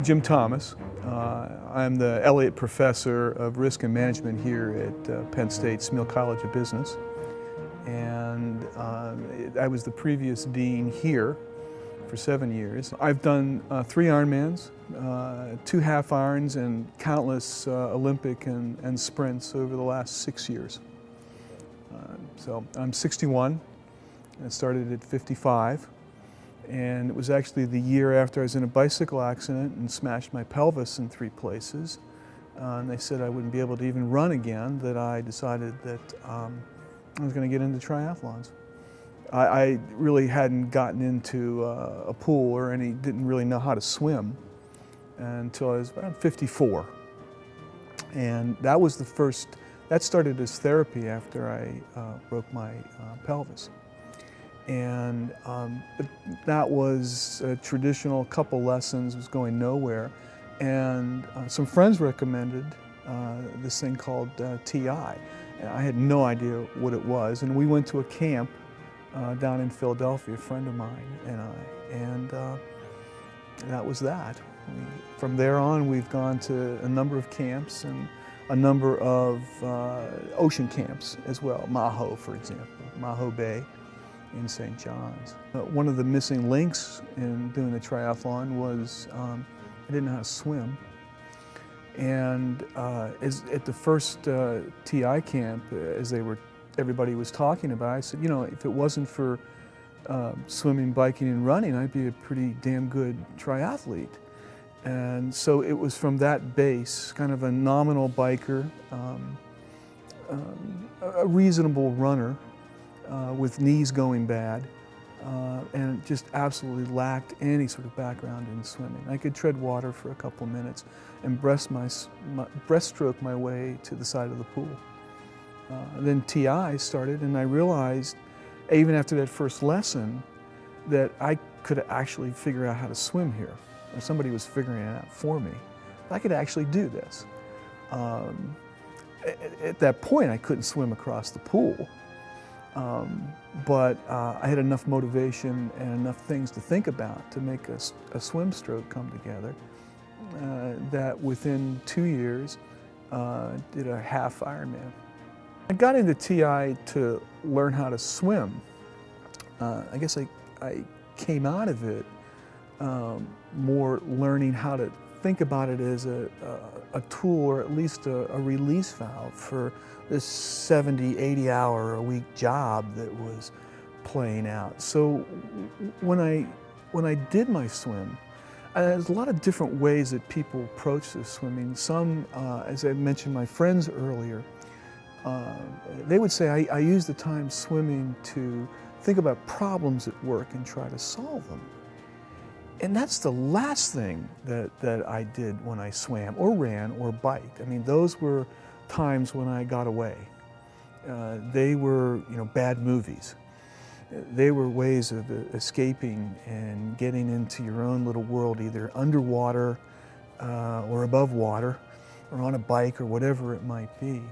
Jim Thomas. I'm the Elliott Professor of Risk and Management here at Penn State Smeal College of Business. And I was the previous dean here for 7 years. I've done 3 Ironmans, 2 half irons, and countless Olympic and sprints over the last 6 years. So I'm 61. I started at 55. And it was actually the year after I was in a bicycle accident and smashed my pelvis in 3 places. And they said I wouldn't be able to even run again, that I decided that I was going to get into triathlons. I really hadn't gotten into a pool or didn't really know how to swim until I was around 54. And that was that started as therapy after I broke my pelvis. And that was a traditional couple lessons, was going nowhere. And some friends recommended this thing called TI. And I had no idea what it was. And we went to a camp down in Philadelphia, a friend of mine and I. And that was that. From there on, we've gone to a number of camps and a number of ocean camps as well. Maho, for example, Maho Bay in St. John's. One of the missing links in doing the triathlon was I didn't know how to swim. And at the first TI camp, everybody was talking about, I said, you know, if it wasn't for swimming, biking, and running, I'd be a pretty damn good triathlete. And so it was from that base, kind of a nominal biker, a reasonable runner, with knees going bad, and just absolutely lacked any sort of background in swimming. I could tread water for a couple of minutes and breaststroke my way to the side of the pool. Then TI started, and I realized, even after that first lesson, that I could actually figure out how to swim here. Or somebody was figuring it out for me. I could actually do this. At that point, I couldn't swim across the pool. But I had enough motivation and enough things to think about to make a swim stroke come together that within 2 years did a half Ironman. I got into TI to learn how to swim. I guess I came out of it more learning how to think about it as a tool, or at least a release valve for this 70, 80-hour-a-week job that was playing out. So when I did my swim, there's a lot of different ways that people approach this swimming. Some, as I mentioned my friends earlier, they would say I use the time swimming to think about problems at work and try to solve them. And that's the last thing that I did when I swam or ran or biked. I mean, those were times when I got away. They were, bad movies. They were ways of escaping and getting into your own little world, either underwater or above water, or on a bike, or whatever it might be.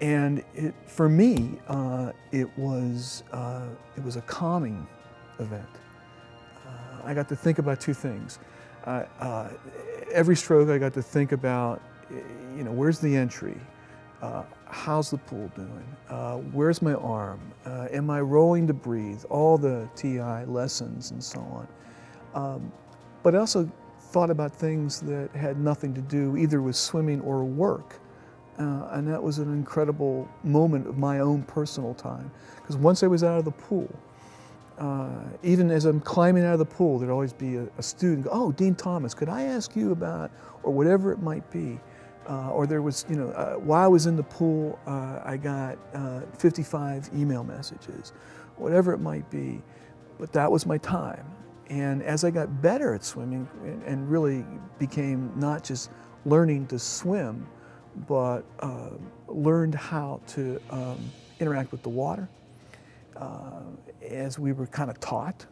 And for me, it was a calming event. I got to think about 2 things. Every stroke I got to think about, where's the entry? How's the pool doing? Where's my arm? Am I rolling to breathe? All the TI lessons and so on. But I also thought about things that had nothing to do either with swimming or work. And that was an incredible moment of my own personal time. Because once I was out of the pool, even as I'm climbing out of the pool, there'd always be a student go, "Oh, Dean Thomas, could I ask you about," or whatever it might be. Or there was, while I was in the pool, I got 55 email messages, whatever it might be. But that was my time. And as I got better at swimming and really became not just learning to swim, but learned how to interact with the water, as we were kind of taught,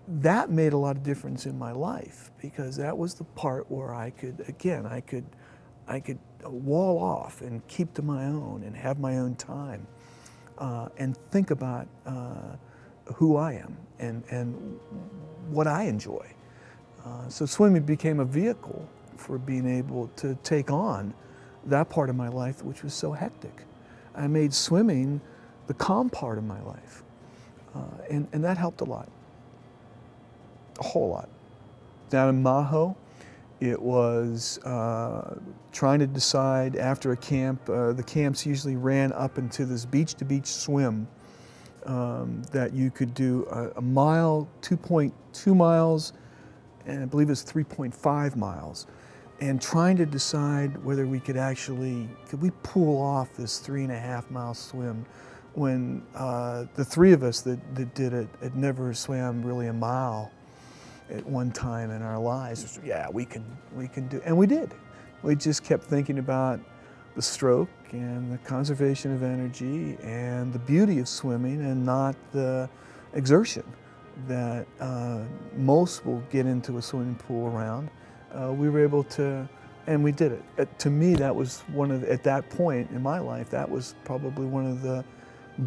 that made a lot of difference in my life, because that was the part where I could wall off and keep to my own and have my own time, and think about who I am and what I enjoy. So swimming became a vehicle for being able to take on that part of my life which was so hectic. I made swimming the calm part of my life, and that helped a lot, a whole lot. Down in Maho, it was trying to decide after a camp. The camps usually ran up into this beach-to-beach swim that you could do a mile, 2.2 miles, and I believe it's 3.5 miles. And trying to decide whether we could we pull off this 3.5 mile swim when the three of us that did it had never swam really a mile at one time in our lives. Yeah, we can do, and we did. We just kept thinking about the stroke and the conservation of energy and the beauty of swimming and not the exertion that most will get into a swimming pool around. We were able to, and we did it. To me, that was at that point in my life, that was probably one of the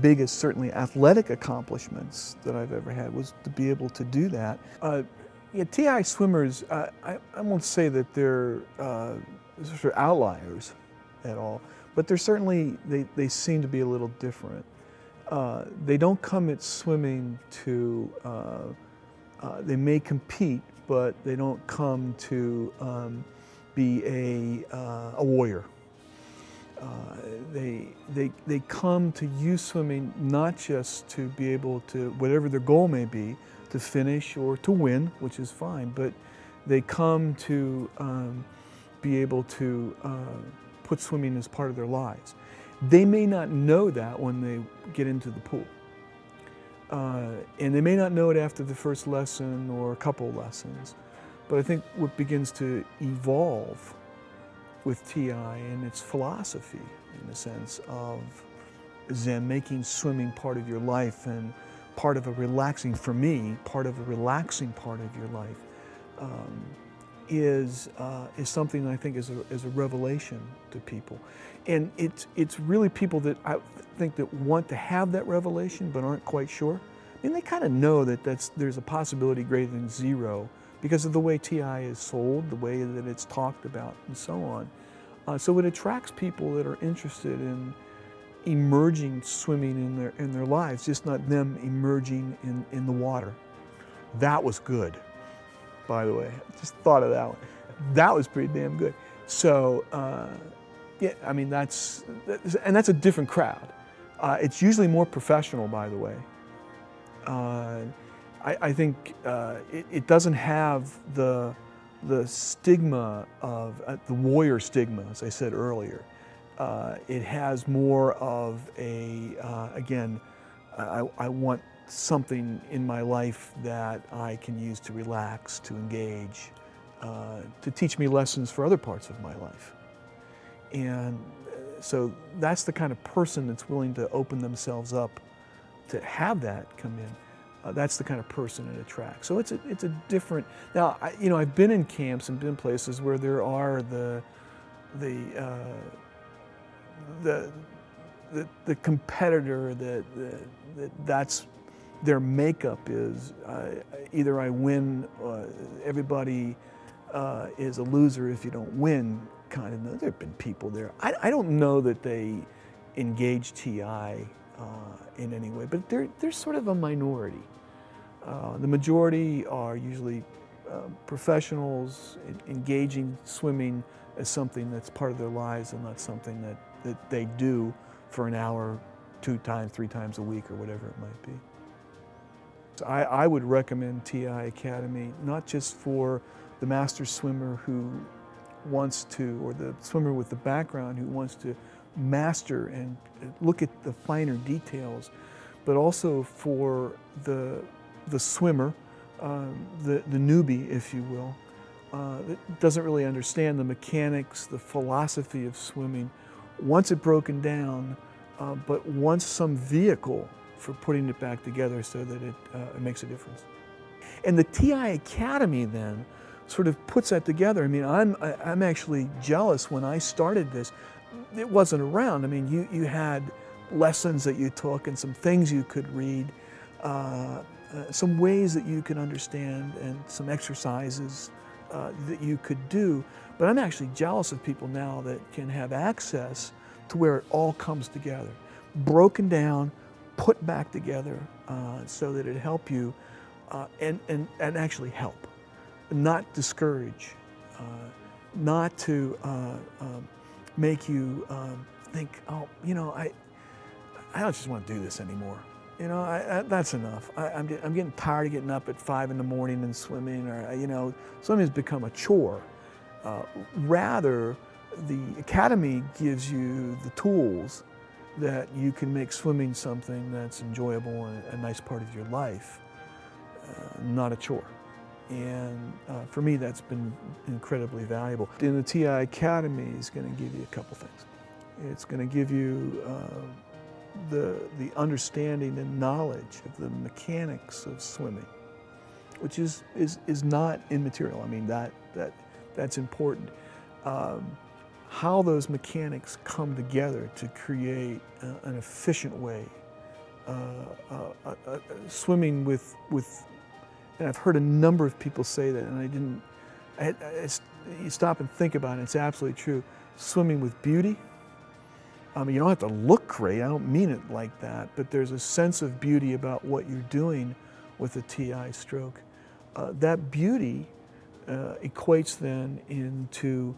biggest, certainly athletic accomplishments that I've ever had, was to be able to do that. Yeah, TI swimmers, I won't say that they're sort of outliers at all, but they're certainly, they seem to be a little different. They don't come at swimming to, they may compete, but they don't come to be a warrior. They come to use swimming not just to be able to, whatever their goal may be, to finish or to win, which is fine, but they come to be able to put swimming as part of their lives. They may not know that when they get into the pool. And they may not know it after the first lesson or a couple lessons, but I think what begins to evolve with TI and its philosophy, in the sense of Zen, making swimming part of your life and part of a relaxing, for me, part of a relaxing part of your life, is something that I think is a revelation to people. And it's really people that I think that want to have that revelation but aren't quite sure. I mean, they kind of know that there's a possibility greater than zero because of the way TI is sold, the way that it's talked about, and so on. So it attracts people that are interested in emerging swimming in their lives, just not them emerging in the water. That was good, by the way. I just thought of that one. That was pretty damn good. So, yeah, I mean, that's a different crowd. It's usually more professional, by the way. I think it doesn't have the stigma of the warrior stigma, as I said earlier. It has more of again, I want something in my life that I can use to relax, to engage, to teach me lessons for other parts of my life. And so that's the kind of person that's willing to open themselves up to have that come in. That's the kind of person it attracts. So it's a different. Now, I've been in camps and been places where there are the competitor that's their makeup is either I win, everybody is a loser if you don't win, kind of. There have been people there. I don't know that they engage TI in any way, but they're sort of a minority. The majority are usually professionals engaging swimming as something that's part of their lives and not something that they do for an hour, 2 times, 3 times a week, or whatever it might be. So I would recommend TI Academy, not just for the master swimmer who wants to, or the swimmer with the background who wants to master and look at the finer details, but also for the swimmer, the newbie, if you will, that doesn't really understand the mechanics, the philosophy of swimming, wants it broken down, but wants some vehicle for putting it back together so that it makes a difference. And the TI Academy then sort of puts that together. I mean, I'm actually jealous. When I started this, it wasn't around. I mean, you had lessons that you took and some things you could read, some ways that you could understand, and some exercises that you could do, but I'm actually jealous of people now that can have access to where it all comes together, broken down, put back together, so that it help you and actually help, not discourage, not to make you think, oh, you know, I don't just want to do this anymore. You know, that's enough. I'm getting tired of getting up at 5 in the morning and swimming, or, you know, swimming has become a chore. Rather, the academy gives you the tools that you can make swimming something that's enjoyable and a nice part of your life, not a chore. And for me, that's been incredibly valuable. And the TI Academy is going to give you a couple things. It's going to give you the understanding and knowledge of the mechanics of swimming, which is not immaterial. I mean, that's important. How those mechanics come together to create an efficient way. Swimming with, and I've heard a number of people say that, and you stop and think about it, it's absolutely true. Swimming with beauty. I mean, you don't have to look great, I don't mean it like that, but there's a sense of beauty about what you're doing with a TI stroke. That beauty equates then into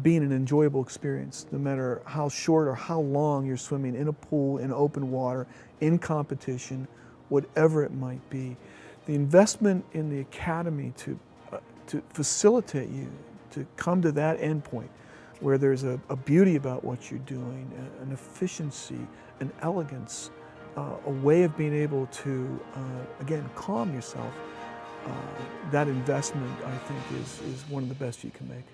being an enjoyable experience, no matter how short or how long you're swimming in a pool, in open water, in competition, whatever it might be. The investment in the academy to facilitate you to come to that end point, where there's a beauty about what you're doing, an efficiency, an elegance, a way of being able to, again, calm yourself. That investment, I think, is one of the best you can make.